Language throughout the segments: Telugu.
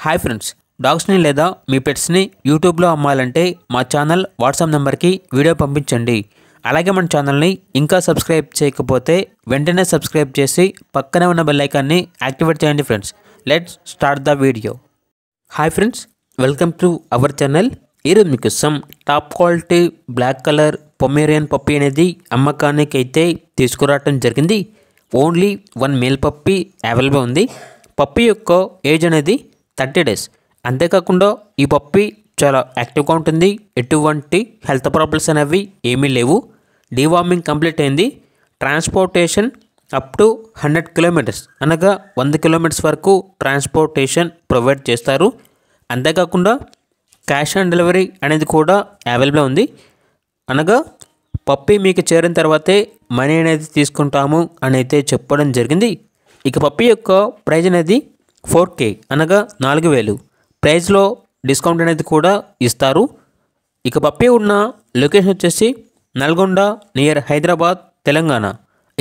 హాయ్ ఫ్రెండ్స్, డాగ్స్ని లేదా మీ పెట్స్ని యూట్యూబ్లో అమ్మాలంటే మా ఛానల్ వాట్సాప్ నెంబర్కి వీడియో పంపించండి. అలాగే మన ఛానల్ని ఇంకా సబ్స్క్రైబ్ చేయకపోతే వెంటనే సబ్స్క్రైబ్ చేసి పక్కనే ఉన్న బెల్ ఐకాన్ని యాక్టివేట్ చేయండి. Friends, let's start the video. Hi friends, welcome to our channel. ఈరోజు మీకు some top quality black colour Pomeranian puppy అనేది అమ్మకానికి అయితే తీసుకురావటం జరిగింది. ఓన్లీ 1 మేల్ పప్పీ అవైలబుల్ ఉంది. పప్పీ యొక్క ఏజ్ అనేది 30 days. అంతేకాకుండా ఈ పప్పీ చాలా యాక్టివ్గా ఉంటుంది. ఎటువంటి హెల్త్ ప్రాబ్లమ్స్ అనేవి ఏమీ లేవు. డీవార్మింగ్ కంప్లీట్ అయింది. ట్రాన్స్పోర్టేషన్ అప్ టు 100 kilometers అనగా 100 kilometers వరకు ట్రాన్స్పోర్టేషన్ ప్రొవైడ్ చేస్తారు. అంతేకాకుండా క్యాష్ ఆన్ డెలివరీ అనేది కూడా అవైలబుల్ ఉంది. అనగా పప్పీ మీకు చేరిన తర్వాతే మనీ అనేది తీసుకుంటాము అని అయితే చెప్పడం జరిగింది. ఇక పప్పీ యొక్క ప్రైజ్ అనేది 4K అనగా 4,000. ప్రైజ్లో డిస్కౌంట్ అనేది కూడా ఇస్తారు. ఇక పప్పీ ఉన్న లొకేషన్ వచ్చేసి నల్గొండ నియర్ హైదరాబాద్, తెలంగాణ.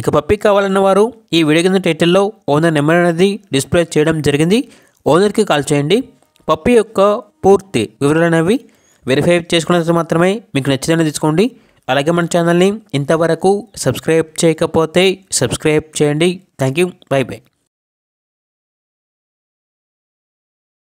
ఇక పప్పీ కావాలన్న వారు ఈ వీడియో కింద టైటిల్లో ఓనర్ నెంబర్ అనేది డిస్ప్లే చేయడం జరిగింది. ఓనర్కి కాల్ చేయండి. పప్పీ యొక్క పూర్తి వివరాలు అనేవి వెరిఫై చేసుకున్న తర్వాత మాత్రమే మీకు నచ్చితేనే తీసుకోండి. అలాగే మన ఛానల్ని ఇంతవరకు సబ్స్క్రైబ్ చేయకపోతే సబ్స్క్రైబ్ చేయండి. Thank you. By by.